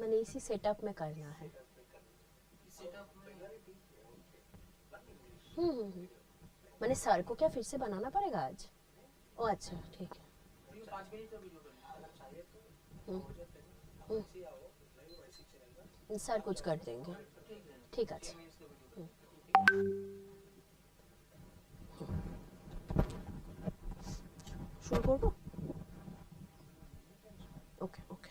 मैंने इसी सेटअप में करना है। मैंने सर को क्या फिर से बनाना पड़ेगा आज? ओ अच्छा ठीक है। सर कुछ कर देंगे, ठीक है। शुरू कर दो। Okay okay.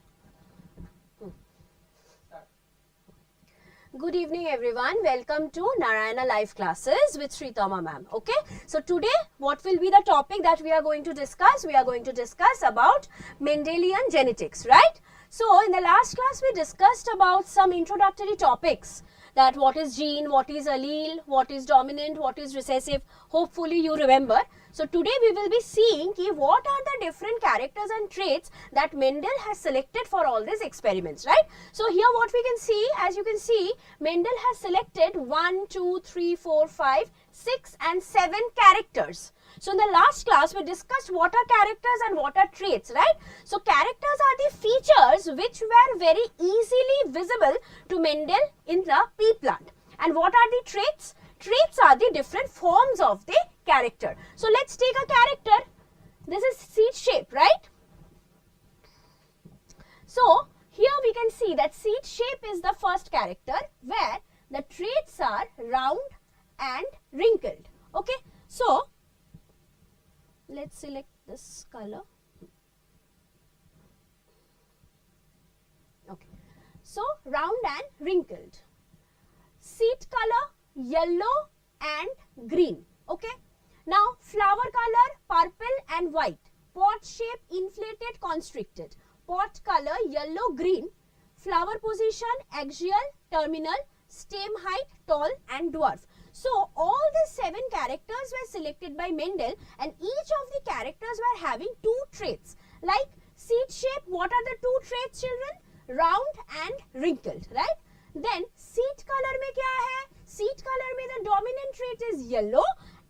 Good evening everyone, welcome to Narayana Live Classes with Sritama ma'am. Okay, so today what will be the topic that we are going to discuss? We are going to discuss about Mendelian genetics, right? So in the last class we discussed about some introductory topics, that what is gene, what is allele, what is dominant, what is recessive. Hopefully you remember. So today we will be seeing what are the different characters and traits that Mendel has selected for all these experiments, right? So here what we can see, as you can see, Mendel has selected 1, 2, 3, 4, 5, 6 and 7 characters. So in the last class we discussed what are characters and what are traits, right? So characters are the features which were very easily visible to Mendel in the pea plant. And what are the traits? Traits are the different forms of the character. So let's take a character. This is seed shape, right? So here we can see that seed shape is the first character where the traits are round and wrinkled. Okay, so let's select this color. Okay, so round and wrinkled. Seed color yellow and green. Okay, now flower color purple and white. Pod shape inflated constricted. Pot color yellow green. Flower position axial, terminal, stem height tall and dwarf. So all these 7 characters were selected by Mendel, and each of the characters were having 2 traits. Like seed shape, what are the 2 traits, children? Round and wrinkled, right? Then seed color mein kya hai? Seed color mein the dominant trait is yellow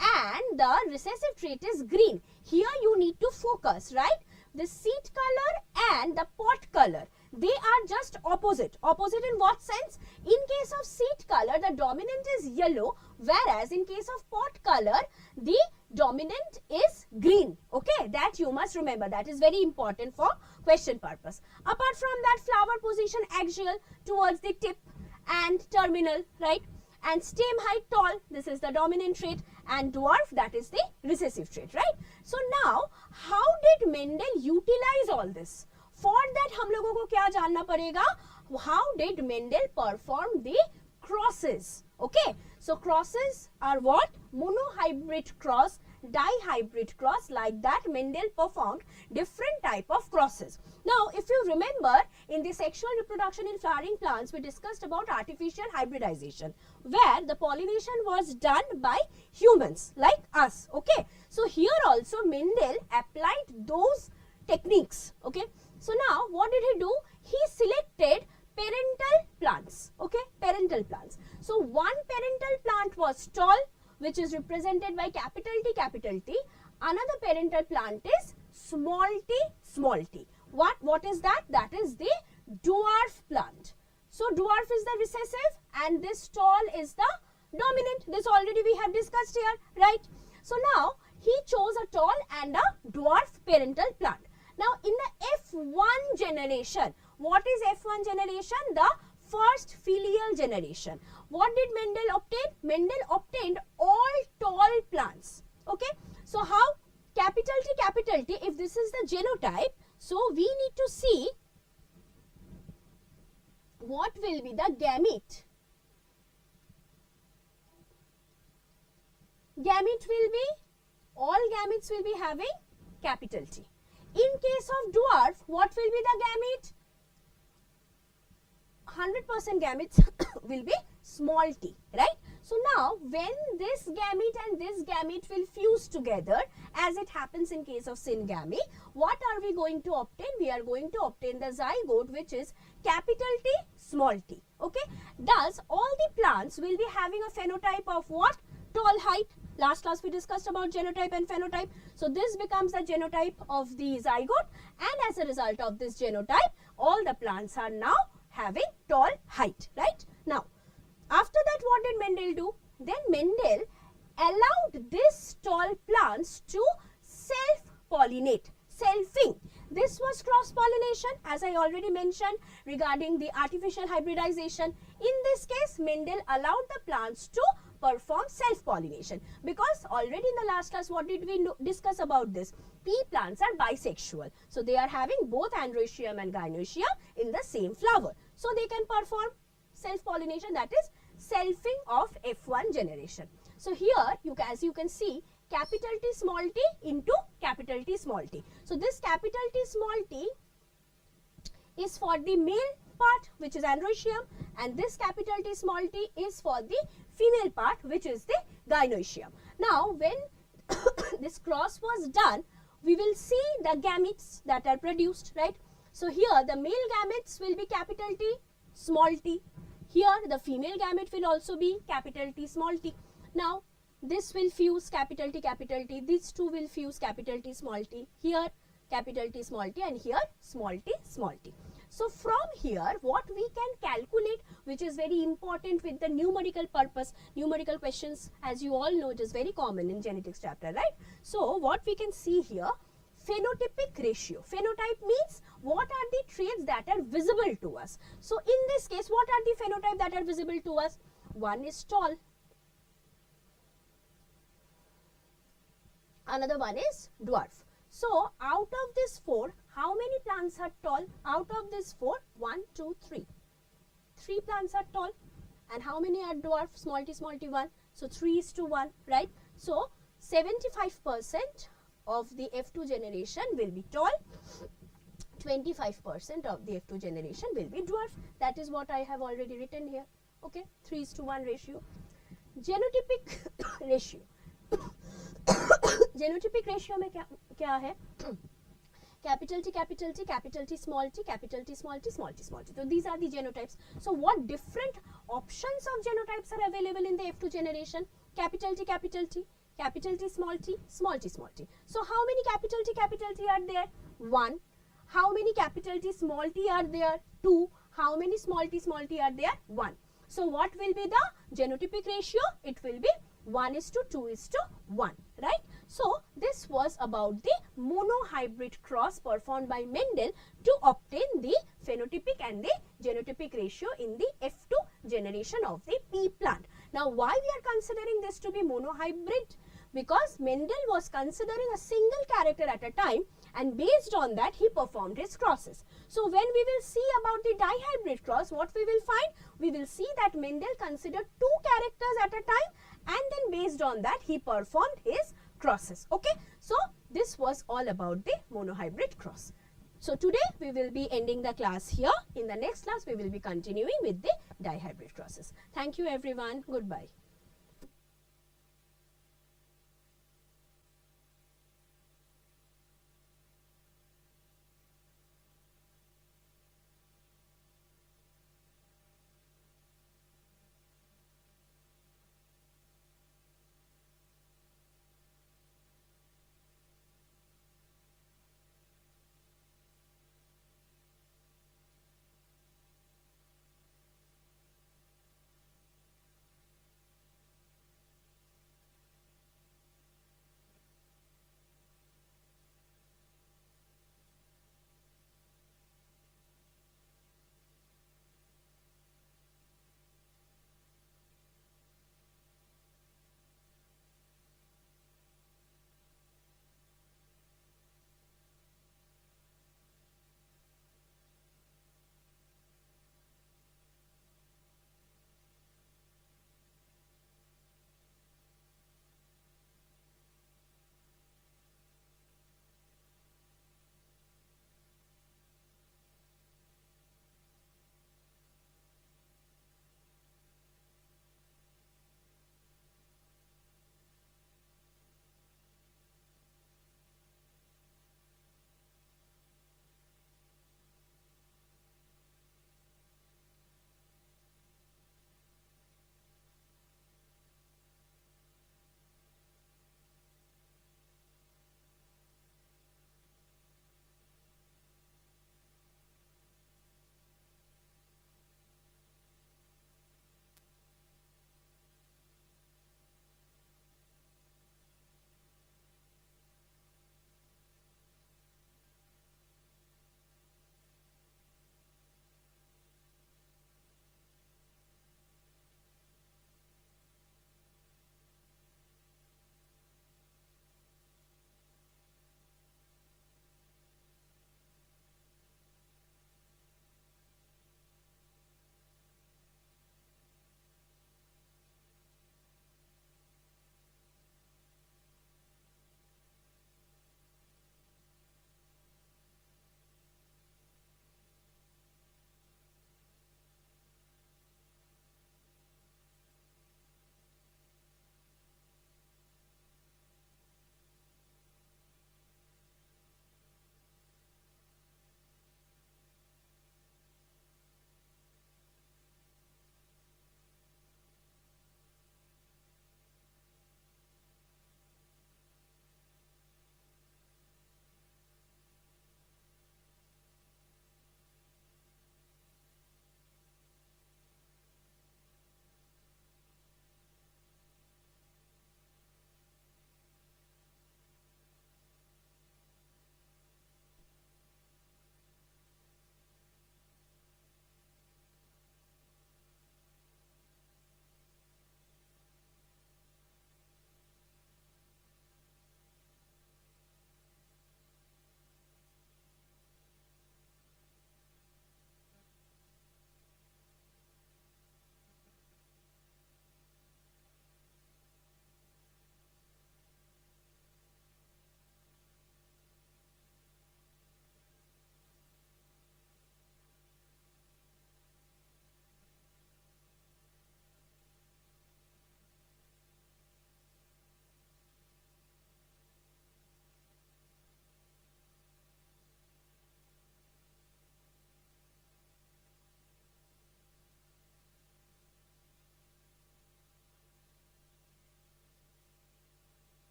and the recessive trait is green. Here you need to focus, right? The seed color and the pot color, they are just opposite. Opposite in what sense? In case of seed color, the dominant is yellow, whereas in case of pot color, the dominant is green. Okay, that you must remember. That is very important for question purpose. Apart from that, flower position axial towards the tip and terminal, right? And stem height tall, this is the dominant trait, and dwarf, that is the recessive trait, right? So now, how did Mendel utilize all this? For that, हम लोगों को क्या जानना पड़ेगा? How did Mendel perform the crosses? Okay, so crosses are what? Monohybrid cross, dihybrid cross, like that Mendel performed different type of crosses. Now, if you remember, in the sexual reproduction in flowering plants, we discussed about artificial hybridization, where the pollination was done by humans like us. Okay, so here also Mendel applied those techniques. Okay, so now what did he do? He selected parental plants. Okay, parental plants. So one parental plant was tall, which is represented by capital T, capital T. Another parental plant is small t, small t. What is that? That is the dwarf plant. So dwarf is the recessive and this tall is the dominant. This already we have discussed here, right? So now he chose a tall and a dwarf parental plant. Now in the F1 generation, what is F1 generation? The first filial generation. What did Mendel obtain? Mendel obtained all tall plants. Okay, so how? Capital T, if this is the genotype, so we need to see what will be the gamete. Gamete will be, all gametes will be having capital T. In case of dwarf, what will be the gamete? 100% gametes will be small t, right? So now when this gamete and this gamete will fuse together, as it happens in case of syngamy, what are we going to obtain? We are going to obtain the zygote, which is capital T, small t. Okay, thus all the plants will be having a phenotype of what? Tall height. Last class we discussed about genotype and phenotype. So this becomes the genotype of the zygote, and as a result of this genotype, all the plants are now having tall height, right? Now, after that, what did Mendel do? Then Mendel allowed these tall plants to self-pollinate, selfing. This was cross-pollination, as I already mentioned regarding the artificial hybridization. In this case, Mendel allowed the plants to perform self-pollination, because already in the last class, what did we discuss about this? Pea plants are bisexual. So they are having both androecium and gynoecium in the same flower. So they can perform self-pollination, that is selfing of F1 generation. So here, as you can see, capital T small t into capital T small t. So this capital T small t is for the male part, which is androecium, and this capital T small t is for the female part, which is the gynoecium. Now, when this cross was done, we will see the gametes that are produced, right? So here the male gametes will be capital T small t. Here the female gamete will also be capital T small t. Now this will fuse capital T, these two will fuse capital T small t, here capital T small t, and here small t small t. So from here, what we can calculate, which is very important with the numerical purpose, numerical questions, as you all know, it is very common in genetics chapter, right? So what we can see here, phenotypic ratio. Phenotype means what are the traits that are visible to us. So in this case, what are the phenotype that are visible to us? One is tall, another one is dwarf. So out of this 4, how many plants are tall? Out of this 4, 1, 2, 3. 3 plants are tall. And how many are dwarf? Small t, 1. So 3:1, right? So 75% of the F2 generation will be tall. 25% of the F2 generation will be dwarf. That is what I have already written here. Okay, 3:1 ratio. Genotypic ratio. Genotypic ratio में क्या है? Capital T, capital T, capital T, small t, capital T, small t, small t, small t. So these are the genotypes. So what different options of genotypes are available in the F2 generation? Capital T, capital T, capital T, small t, small t, small t. So how many capital T are there? 1. How many capital T, small t are there? 2. How many small t are there? 1. So what will be the genotypic ratio? It will be 1:2:1, right? So this was about the monohybrid cross performed by Mendel to obtain the phenotypic and the genotypic ratio in the F2 generation of the pea plant. Now why we are considering this to be monohybrid? Because Mendel was considering a single character at a time, and based on that he performed his crosses. So when we will see about the dihybrid cross, what we will find? We will see that Mendel considered 2 characters at a time, and then based on that he performed his crosses. Okay, so this was all about the monohybrid cross. So today we will be ending the class here. In the next class we will be continuing with the dihybrid crosses. Thank you everyone. Goodbye.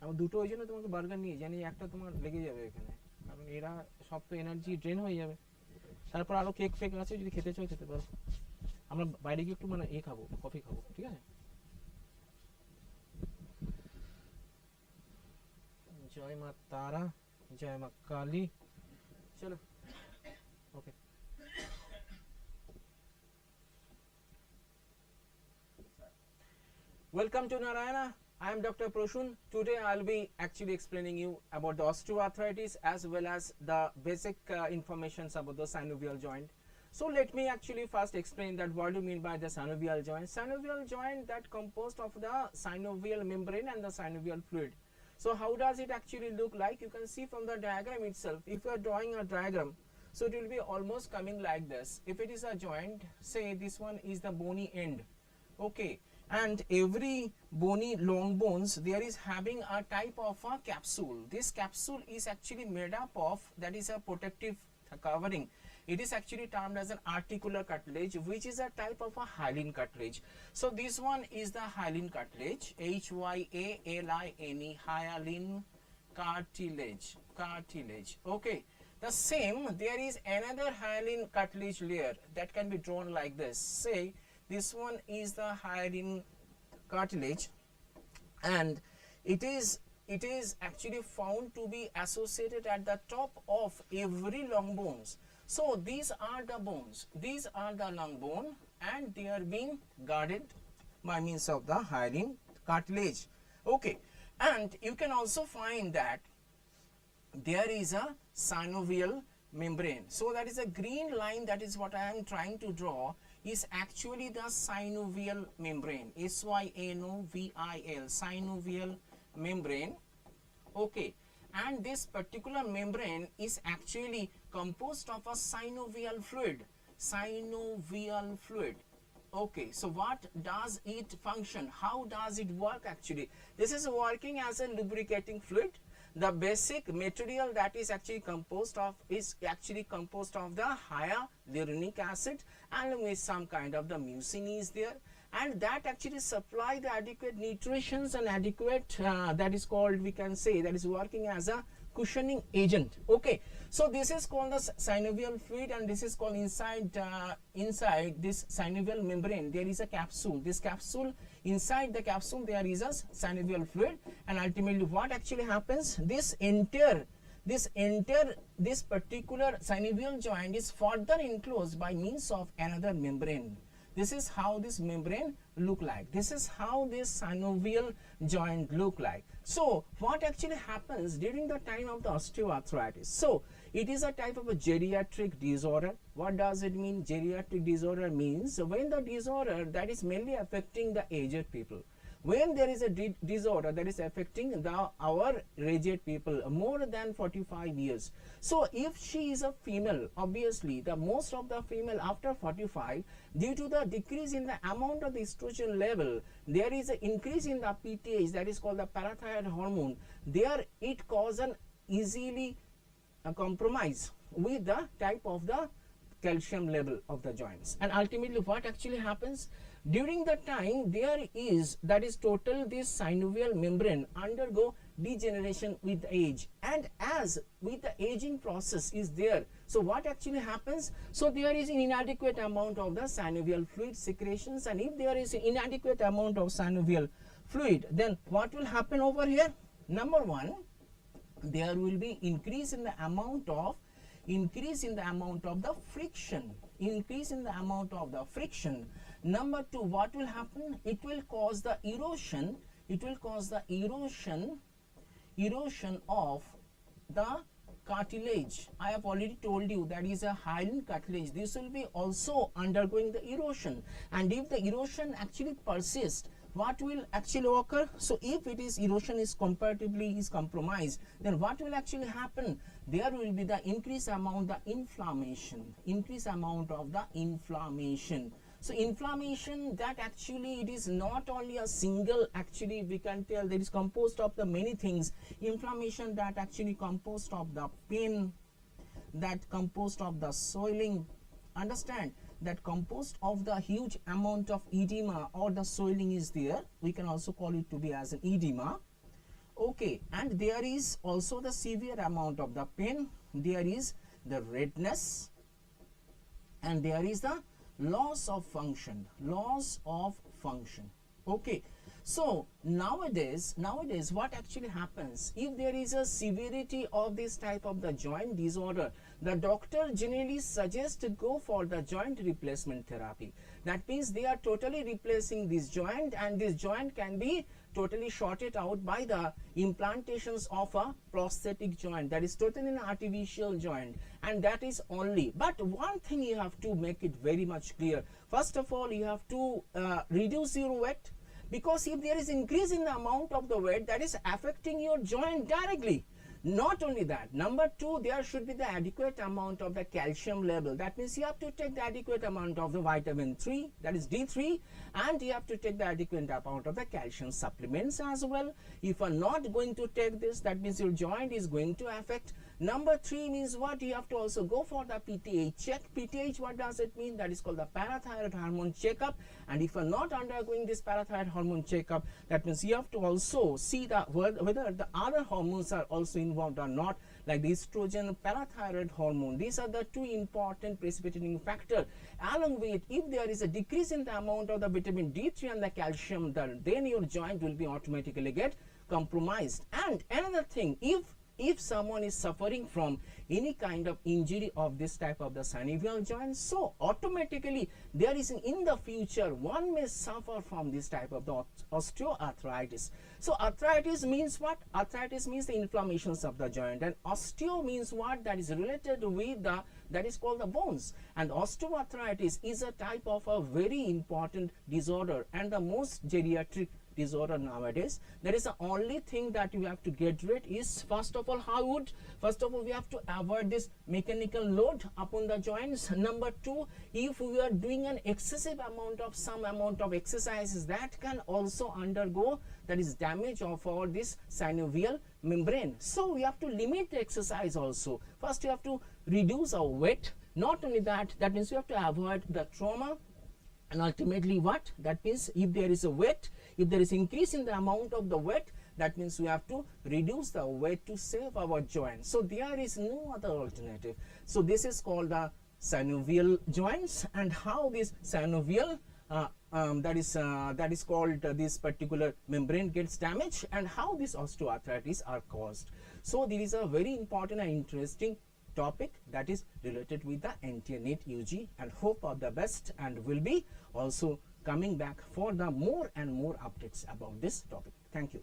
আমার দুটো ওই জন্য তোমাকে burger নিয়ে জানি একটা তোমার লেগে যাবে এখানে, কারণ এরা সব তো এনার্জি ড্রেন হয়ে যাবে। তারপর আরো কেক ফেক আছে, যদি খেতে চাও খেতে পারো। আমরা বাইরে গিয়ে একটু মানে খাবো, কফি খাবো, ঠিক আছে? জয় মা তারা, জয় মা কালী। চলো, ওকে। Welcome to Narayana. I am Dr. Proshun. Today I'll be actually explaining you about the osteoarthritis as well as the basic informations about the synovial joint. So let me actually first explain that what do you mean by the synovial joint. Synovial joint that composed of the synovial membrane and the synovial fluid. So how does it actually look like? You can see from the diagram itself. If you are drawing a diagram, so it will be almost coming like this. If it is a joint, say this one is the bony end, okay, and every bony long bones there is having a type of a capsule. This capsule is actually made up of, that is a protective covering. It is actually termed as an articular cartilage, which is a type of a hyaline cartilage. So this one is the hyaline cartilage, Hyaline, hyaline cartilage, okay. The same, there is another hyaline cartilage layer that can be drawn like this. Say this one is the hyaline cartilage, and it is actually found to be associated at the top of every long bones. So these are the bones, these are the long bone, and they are being guarded by means of the hyaline cartilage, okay. And you can also find that there is a synovial membrane. So that is a green line, that is what I am trying to draw, is actually the synovial membrane, SYNOVIL, synovial membrane, okay. And this particular membrane is actually composed of a synovial fluid, okay. So what does it function? How does it work actually? This is working as a lubricating fluid. The basic material that is actually composed of the hyaluronic acid, and with some kind of the mucin is there, and that actually supply the adequate nutritions and adequate that is called, we can say, that is working as a cushioning agent, okay. So this is called the synovial fluid, and this is called inside this synovial membrane there is a capsule. This capsule, inside the capsule there is a synovial fluid, and ultimately what actually happens, this particular synovial joint is further enclosed by means of another membrane. This is how this membrane look like. This is how this synovial joint look like. So what actually happens during the time of the osteoarthritis? So it is a type of a geriatric disorder. What does it mean? Geriatric disorder means when the disorder that is mainly affecting the aged people. When there is a disorder that is affecting our aged people more than 45 years. So if she is a female, obviously the most of the female after 45, due to the decrease in the amount of the estrogen level, there is an increase in the PTH, that is called the parathyroid hormone. There it causes an easily compromise with the type of the calcium level of the joints, and ultimately what actually happens during the time there is, that is total, this synovial membrane undergo degeneration with age, and as with the aging process is there, so what actually happens, so there is an inadequate amount of the synovial fluid secretions, and if there is an inadequate amount of synovial fluid, then what will happen over here? Number one, there will be increase in the amount of the friction. Number two, what will happen? It will cause the erosion of the cartilage. I have already told you that is a hyaline cartilage. This will be also undergoing the erosion, and if the erosion actually persists, what will actually occur? So if it is erosion is comparatively is compromised, then what will actually happen? There will be the increased amount of the inflammation. So inflammation, that actually it is not only a single, actually we can tell that is composed of the many things. Inflammation that actually composed of the pain, that composed of the swelling, understand, that composed of the huge amount of edema or the swelling is there. We can also call it to be as an edema, Okay, and there is also the severe amount of the pain, there is the redness, and there is the loss of function, okay. So nowadays what actually happens, if there is a severity of this type of the joint disorder, the doctor generally suggests to go for the joint replacement therapy. That means they are totally replacing this joint, and this joint can be totally shorted out by the implantations of a prosthetic joint, that is totally an artificial joint, and that is only. But one thing you have to make it very much clear. First of all, you have to reduce your weight, because if there is increase in the amount of the weight, that is affecting your joint directly. Not only that, number two, there should be the adequate amount of the calcium level. That means you have to take the adequate amount of the vitamin 3, that is D3, and you have to take the adequate amount of the calcium supplements as well. If you are not going to take this, that means your joint is going to affect. Number three means what? You have to also go for the PTH check. PTH, what does it mean? That is called the parathyroid hormone checkup. And if you are not undergoing this parathyroid hormone checkup, that means you have to also see the whether the other hormones are also involved or not, like the estrogen, parathyroid hormone. These are the two important precipitating factors. Along with, if there is a decrease in the amount of the vitamin D3 and the calcium, then your joint will be automatically get compromised. And another thing, if someone is suffering from any kind of injury of this type of the synovial joint, so automatically there is in the future one may suffer from this type of the osteoarthritis. So arthritis means what? Arthritis means the inflammations of the joint, and osteo means what? That is related with the, that is called the bones. And osteoarthritis is a type of a very important disorder and the most geriatric disorder nowadays. That is the only thing that you have to get rid is, first of all, first of all, we have to avoid this mechanical load upon the joints. Number two, if we are doing an excessive amount of some amount of exercises, that can also undergo, that is damage of our this synovial membrane. So we have to limit the exercise also. First, you have to reduce our weight. Not only that, that means you have to avoid the trauma. And ultimately what? That means if there is a weight, if there is increase in the amount of the weight, that means we have to reduce the weight to save our joint. So there is no other alternative. So this is called the synovial joints, and how this synovial that is called this particular membrane gets damaged, and how this osteoarthritis are caused. So there is a very important and interesting topic that is related with the NTA NEET UG, and hope of the best, and will be also coming back for the more and more updates about this topic. Thank you.